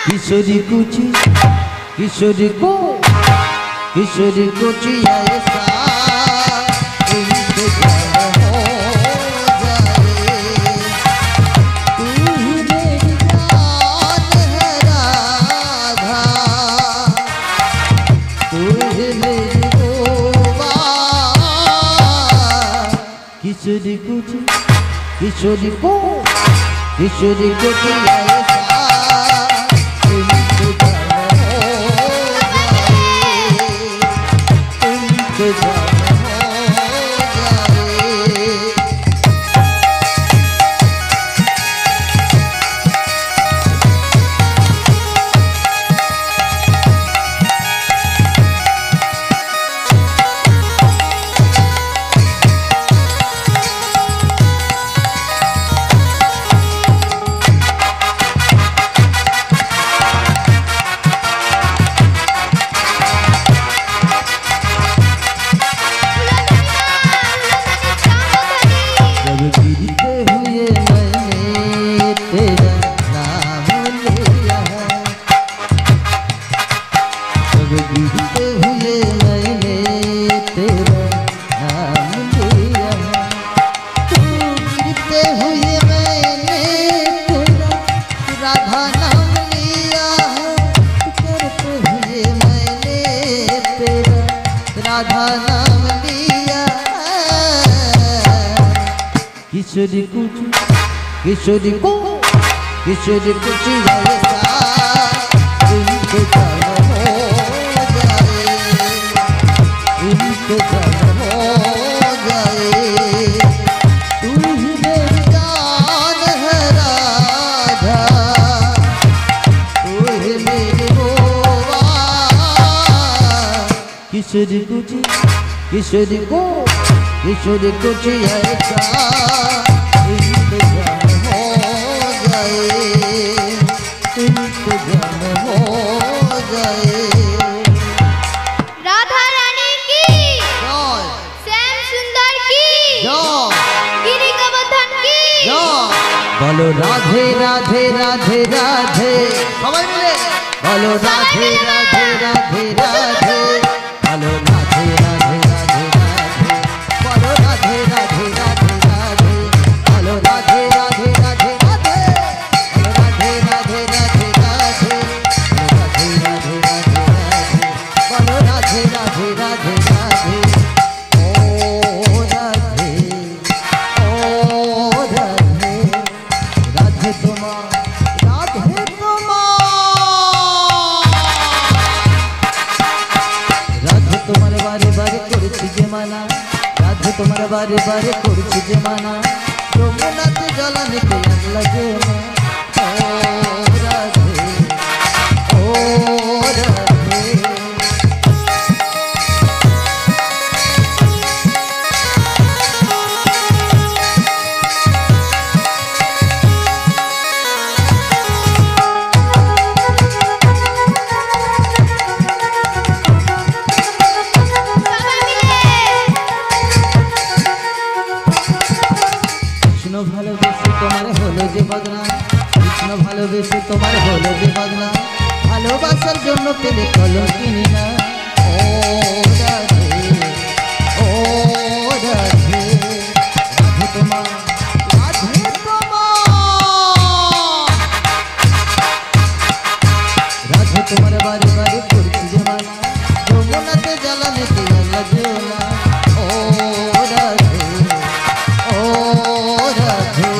किशोरी कुची किशोरी को किशोरी कुची ऐसा इंतजार हो जाए। तू ही मेरी जान है राधा, तू ही मेरी गोवा। किशोरी कुची किशोरी को किशोरी कुची ऐसा किशोरी कुची किशोरी को किशोरी कुची ऐसा इंतजार हो जाए, इंतजार हो जाए। तू ही मेरी जान है राधा, तू ही मेरी गोवा। किशोरी कुची किशोरी को किशोरी कुची ऐसा इंतजार हो जाए, इंतजार हो जाए। राधा रानी की जय, श्याम सुंदर की जय, गिरी गोवर्धन की जय। बोलो राधे राधे राधे राधे, सबाई मिले बोलो राधे राधे राधे राधे, बोलो राधे राधे राधे राधे, बोलो राधे राधे राधे राधे, बोलो राधे राधे राधे राधे, बोलो राधे राधे राधे राधे, बोलो राधे राधे राधे राधे। ओ राधे ओ राधे, राधे तुम्हार राधे तुम्हार, राधे तुम्हार बारे बारे करছি যে মানা, রাধে তোমার বারে বারে করছি যে মানা, যমুনাতে জলানিতে লাগে না। ও রাধে ও রাধে। কৃষ্ণ ভালোবেসে তোমার হলো যে বদনাম, কৃষ্ণ ভালোবেসে তোমার হলো যে বদনাম, ভালোবাসার জন্য পেলে কলঙ্কিনী না। ও রাধে ও রাধে, রাধে তোমার রাধে তোমার, রাধে তোমার বারে বারে করছি যে মানা, যমুনাতে জ্বালানিতে লাগে না। ও রাধে ও রাধে।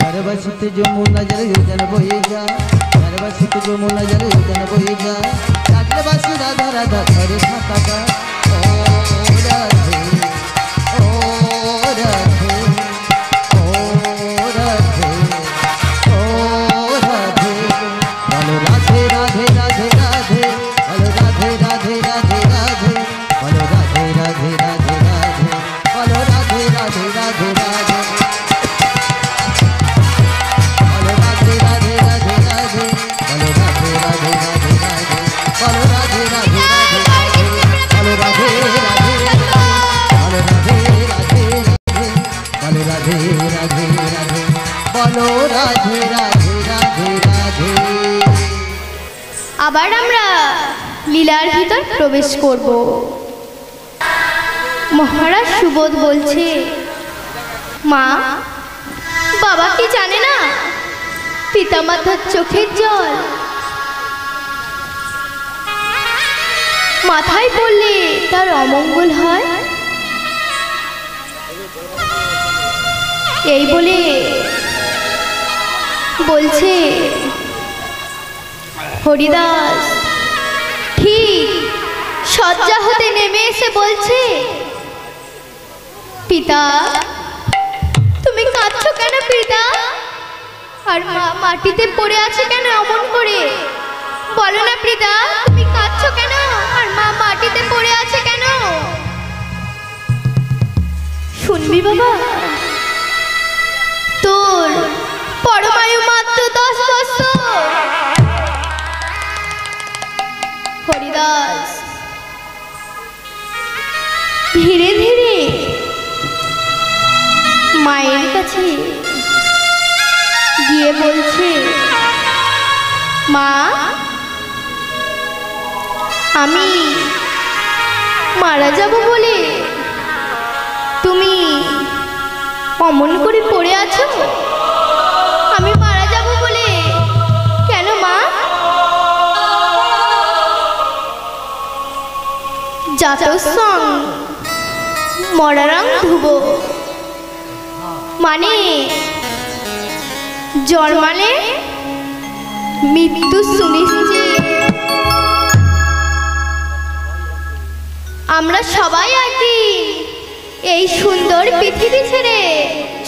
চারবাসিতে যমুনা জল যোজন বয়ে যায়, চারবাসিতে যমুনা জল যোজন বয়ে যায়, চারবাসী রাধা রাধা ঘরে থাকা যায়। ও রাধে ও রাধে ও রাধে ও রাধে, বলো রাধে রাধে রাধে রাধে, বলো রাধে রাধে রাধে রাধে, বলো রাধে রাধে রাধে রাধে বলো রাধে রাধে রাধে বলো রাধে রাধে রাধে বলো রাধে রাধে রাধে রাধে। আবার আমরা লীলার ভিতর প্রবেশ করব। মহারাজ সুবোধ বলছে, মা বাবা কি জানে না পিতামাতার চোখের জল মাথায় পড়লে তার অমঙ্গল হয়। এই বলে বলছে হরিদাস ঠিক শয্যা হতে নেমে এসে বলছে, পিতা তুমি কাঁদছো কেন পিতা? আর মা মাটিতে পড়ে আছে কেন অমন করে? বলো না পিতা তুমি কাঁদছো কেন? আর মা মাটিতে পড়ে আছে কেন? শুনবি বাবা, তোর পরমায়ু মাত্র 10 বছর। হরিদাস ধীরে ধীরে মায়ের কাছে গিয়ে বলছে, মা আমি মারা যাব বলে তুমি অমন করে পড়ে আছো? আমি মারা যাব বলে কেন মা? জাতসং মরারং ধুব, মানে জন্মালে মৃত্যু সুনিশ্চিত। আমরা সবাই একদিন এই সুন্দর পৃথিবী ছেড়ে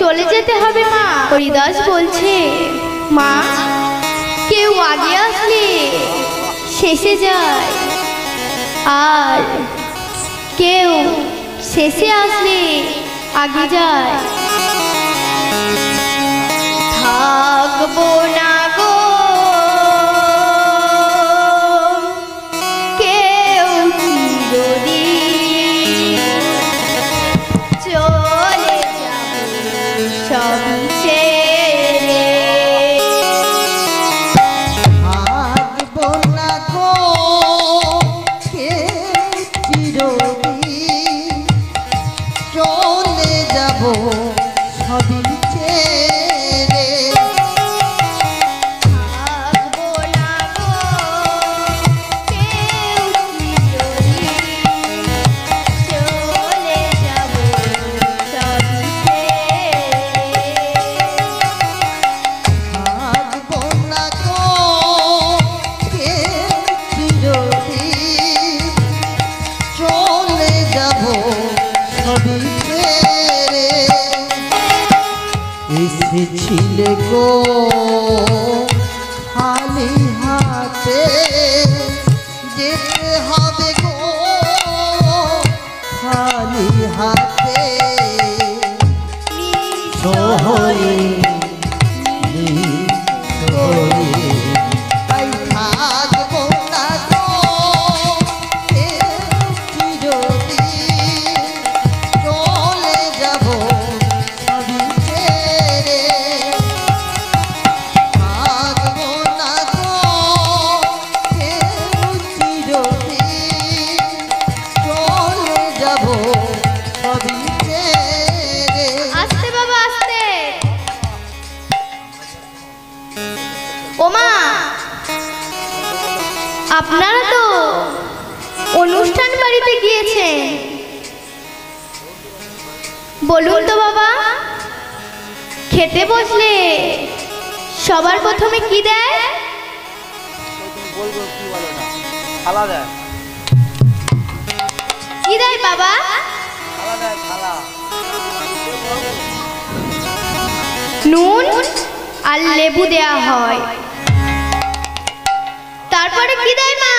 চলে যেতে হবে মা। হরিদাস বলছে, মা কেউ আগে আসলে শেষে যায়, আর কেউ শেষে আসলে আগে যায়। থাকবো না গো কেউ চিরদিন, চলে যাব সবই ছেড়ে। থাকবো না গো কেউ চিরদিন, চলে যাব সবই ছেড়ে। থাকবো না গো কেউ চিরদিন, চলে যাব সবই ছেড়ে। থাকবো না গো কেউ চিরদিন, চলে যাব সবই ছেড়ে। এসেছিলে গো খালি হাতে, যেতে হবে গো খালি হাতে। সোহরে তাই থাকবো না গো কেউ চিরদিন, চলে যাব সবই ছেড়ে। থাকবো না গো কেউ চিরদিন, চলে যাব সবই ছেড়ে। আস্তে বাবা আস্তে। ওমা আপনারা তো অনুষ্ঠান বাড়িতে গিয়েছেন, বলুন তো বাবা খেতে বসলে সবার প্রথমে কি দেয়? বলবো কি বলো না, থালা দেয়। কি দেয় বাবা? থালা দেয়, থালা। নুন আর লেবু দেয়া হয়। তারপরে কি দেয় মা?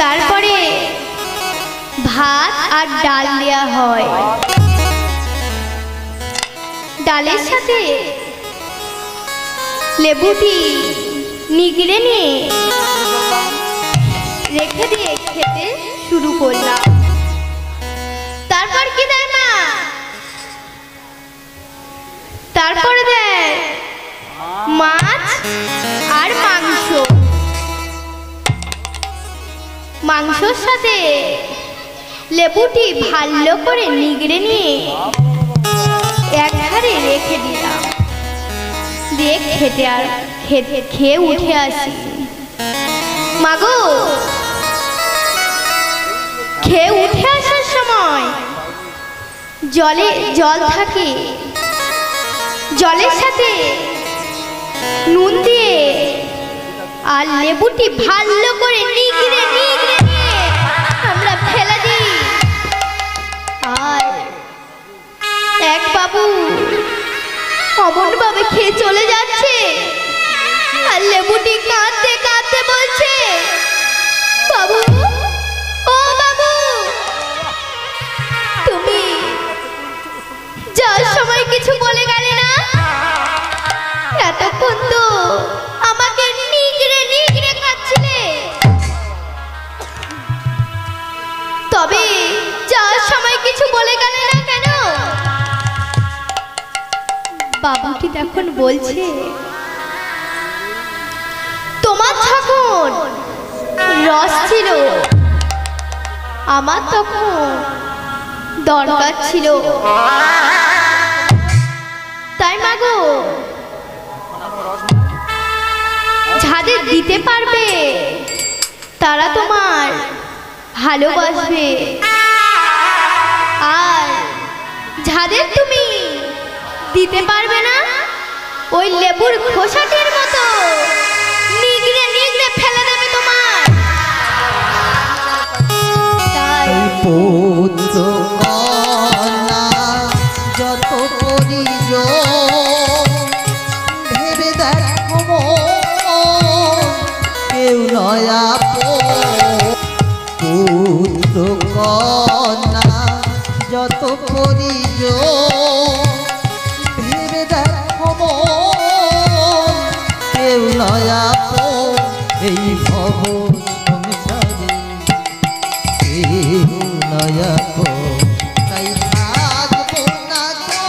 তারপরে ভাত আর ডাল দেয়া হয়। ডালের সাথে লেবুটি নিগড়ে নিয়ে রেখে দিয়ে খেতে শুরু করলাম। তারপর কি দেয় মা? তারপরে দেয় মাছ আর মাংস। মাংসর সাথে লেবুটি ভালো করে নিগড়ে নিয়ে এক ধারে রেখে দিলাম। দিয়ে খেয়ে উঠে আসি। মাগো, খেয়ে উঠে আসার সময় জল থাকে, জলের সাথে নুন দিয়ে আর লেবুটি ভালো করে নিগড়ে নিয়ে আমরা ফেলে দিই। আর এক বাবু অমন ভাবে খেয়ে চলে যাচ্ছে, আর লেবুটি কাঁদতে কাঁদতে বলছে, বাবু, ও বাবু, তুমি যাওয়ার সময় কিছু বলে গেলে না? এতক্ষণ তো আমাকে নিগড়ে নিগড়ে খাচ্ছিলে, তবে যাওয়ার সময় কিছু বলে গেলে না কেন? বাবুটি তখন বলছে, তোমার যখন রস ছিল আমার তখন দরকার ছিল, তাই মাগো যাদের দিতে পারবে তারা তোমার ভালোবাসবে, আর যাদের তুমি দিতে পারবে না ওই লেবুর খোসাটির মতো নিগড়ে নিগড়ে ফেলে দেবে তোমার। তাই পুত্র কন্যা যত পরিজন ভেবে দেখো কেউ নয়া পুত্র কন্যা যত পরিজন ভেবে দেখো কেউ নয়া এই ভব সংসারে কেউ নয়া তাই থাকবো না তো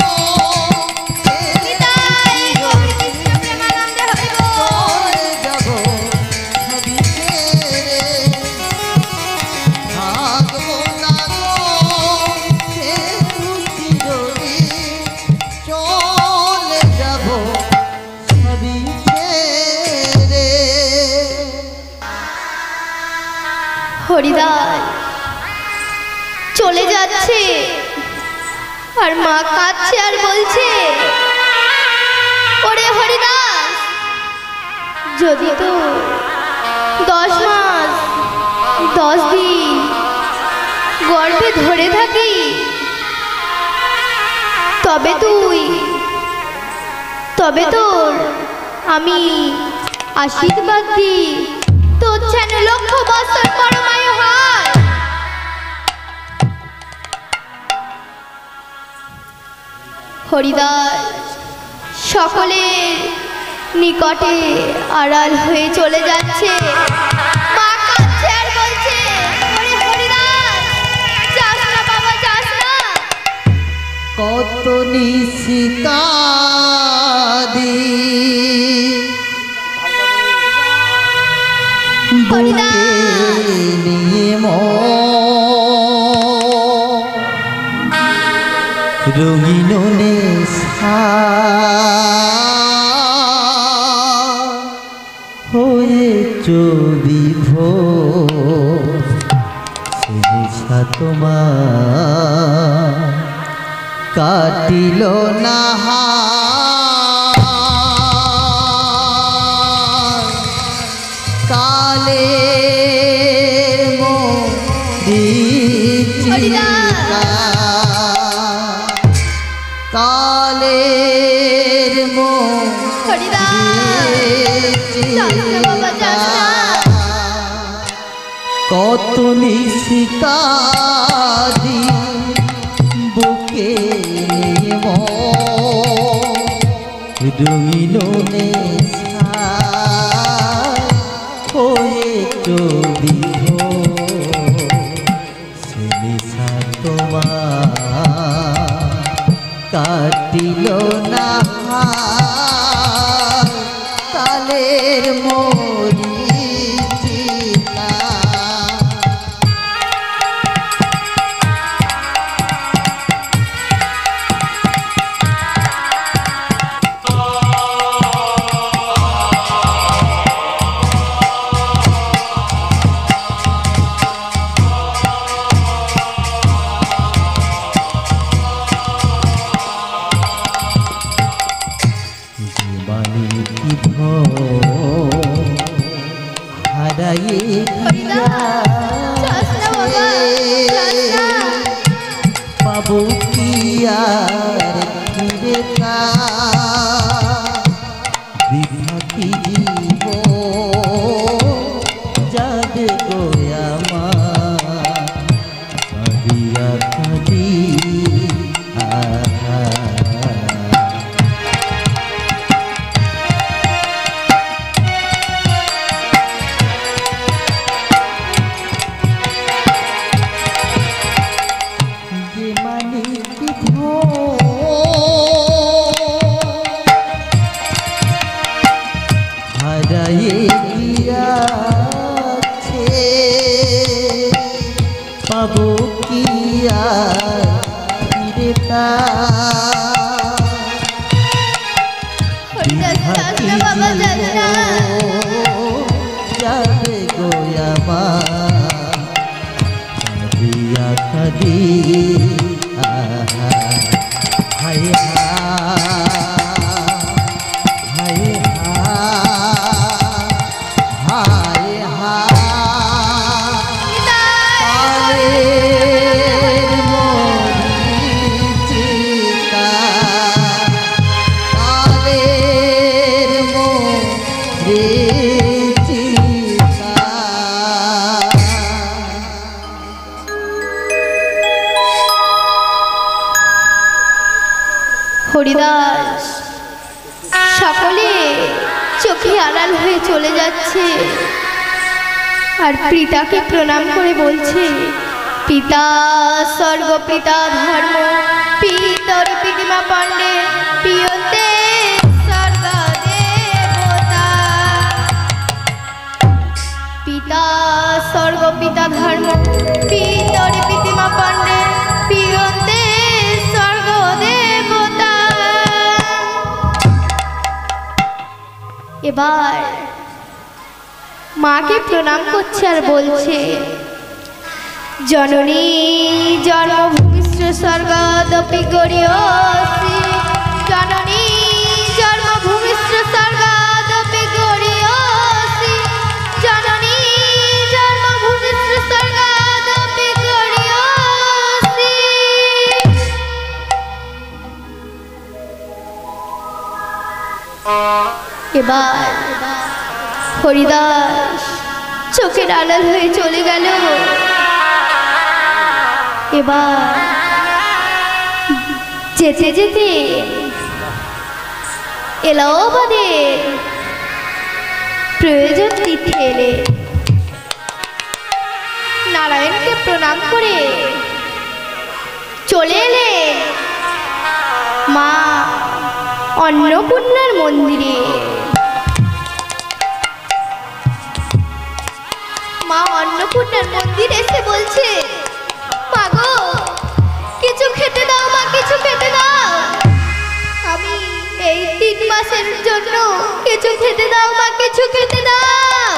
চলে যাব সবই ছেড়ে, থাকবো না তো চিরদিন, চলে যাব সবই ছেড়ে। হরিদাস চলে যাচ্ছে আর মা কাঁদছে আর বলছে, ওরে হরিদাস, যদি তো 10 মাস 10 দিন গর্ভে ধরে থাকি তবে তোর আমি আশীর্বাদ দিই, তোর যেন লক্ষ বছর পরমায়ু হয়। হরিদাস সকলের নিকটে আড়াল হয়ে চলে যাচ্ছে। মা কাঁদছে আর বলছে, ওরে হরিদাস, যাস না বাবা, যাস না। কত নিশিকাদি বুকে নিয়ে রঙিন নেশা হয়ে বিভোর, সে নেশা তোমার কাটিল না কালের মরিচিকা, কালের মরিচিকা, কত নিশিকাদি বুকে নিয়ে রঙিন নেশা হারায়ে হরিদা, যাস না বাবা, যাস না। পাবো কি আর ফিরে তা বিভাতি জীব যাবে গোয়ামা কাঁদিয়া কাঁদি যে মানিক হারায়ে গিয়াছে পাবো কি আর ফিরে তা হরিদা, যাস না বাবা, যাস না। যাবে গোয়ামা কাঁদিয়া কাঁদি হায় হায় হায় কালের মরিচিকা কালের মরিচিকা হরিদাস, সকলে চোখে আড়াল হয়ে চলে যাচ্ছে আর পিতাকে প্রণাম করে বলছে, পিতা স্বর্গ পিতা ধর্ম পিতর পিতিমা পাণ্ডে পিয়তে স্বর্গ দেবতা। পিতা স্বর্গ পিতা ধর্ম পিতর পিতিমা পাণ্ডে পিয়তে স্বর্গ দেবতা। এবার মাকে প্রণাম করছে আর বলছে, জননী জন্মভূমিশ্চ স্বর্গাদপি গরীয়সি, জননী জন্মভূমিশ্চ স্বর্গাদপি গরীয়সি, জননী জন্মভূমিশ্চ স্বর্গাদপি গরীয়সি। এবার হরিদাস চোখের আড়াল হয়ে চলে গেল। এবার যেতে যেতে এলাহাবাদের প্রয়োজন তীর্থে এলে নারায়ণকে প্রণাম করে চলে এলেন মা অন্নপূর্ণার মন্দিরে। মা অন্নপূর্ণার মন্দিরে এসে বলছে, মা গো, কিছু খেতে দাও মা, কিছু খেতে দাও। আমি এই 3 মাসের জন্য কিছু খেতে দাও মা, কিছু খেতে দাও।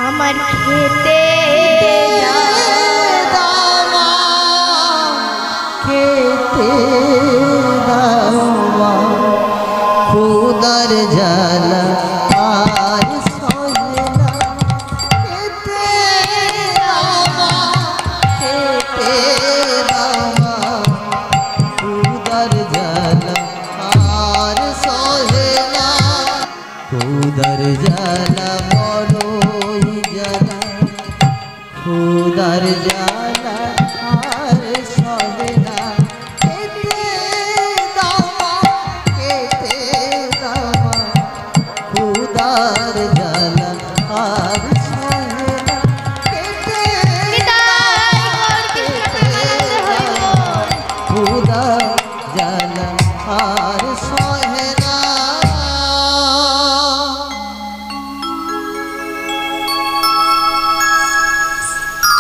আমার খেতে দাও মা, খেতে দাও মা, ক্ষুধার জ্বালা আর সহে না। খেতে দাও মা, খেতে দাও মা, ক্ষুধার জ্বালা আর সহে না। ক্ষুধার জ্বালা বড়ই জ্বালা, ক্ষুধার জ্বালা আর সহে না। খেতে দাও মা, খেতে দাও মা, ক্ষুধার জ্বালা আর সহে না। খেতে ক্ষুধার জ্বালা আর সহে না।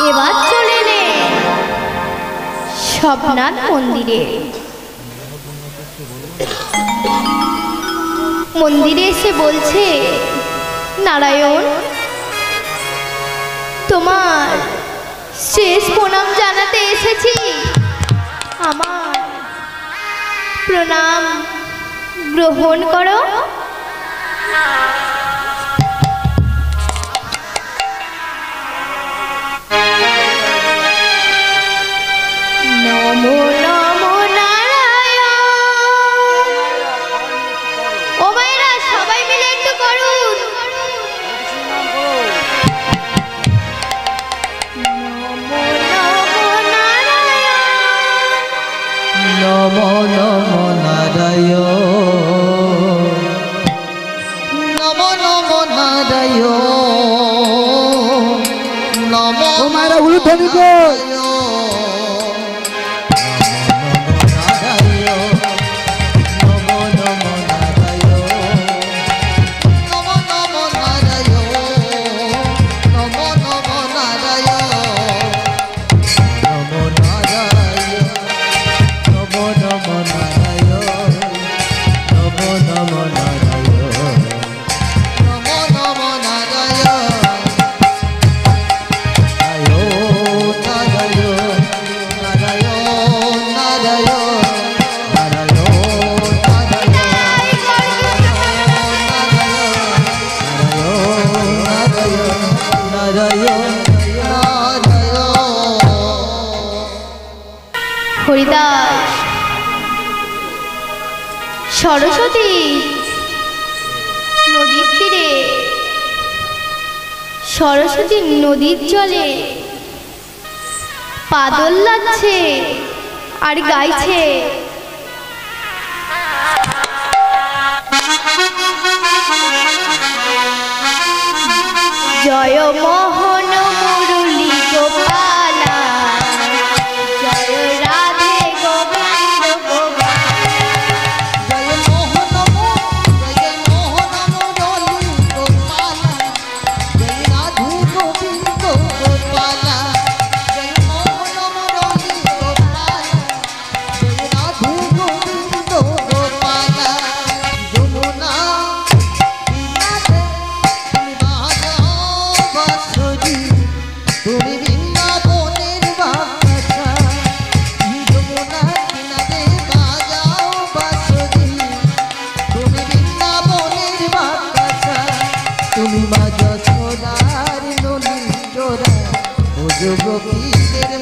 এবার চলে এলেন শবনাথ মন্দিরে। মন্দিরে এসে বলছে, নারায়ণ, তোমার শেষ প্রণাম জানাতে এসেছি। আমার প্রণাম গ্রহণ করো। নারায়ণ নমো ও মায়েরা উলুধ্বনি কই? হরিদাস সরস্বতী নদীর তীরে সরস্বতী নদীর জলে পাদল লাগছে আর গাইছে জয় মোহন মুরলী গোপালা জয় রাধে গোবিন্দ গোপাল জয় মোহন মুরলী গোপালা জয় রাধে গোবিন্দ গোপালা জয় মোহন মুরলী গোপালা জয় রাধে গোবিন্দ গোপালা যমুনা তীরে তুমি বাজাও বাঁশরি তুমি বৃন্দাবনের বাচ্চা যমুনা তীরে বাজাও বাঁশরি তুমি বৃন্দাবনের বাচ্চা তুমি মা যশোদার নলিন জোড়া ও যোগপীঠের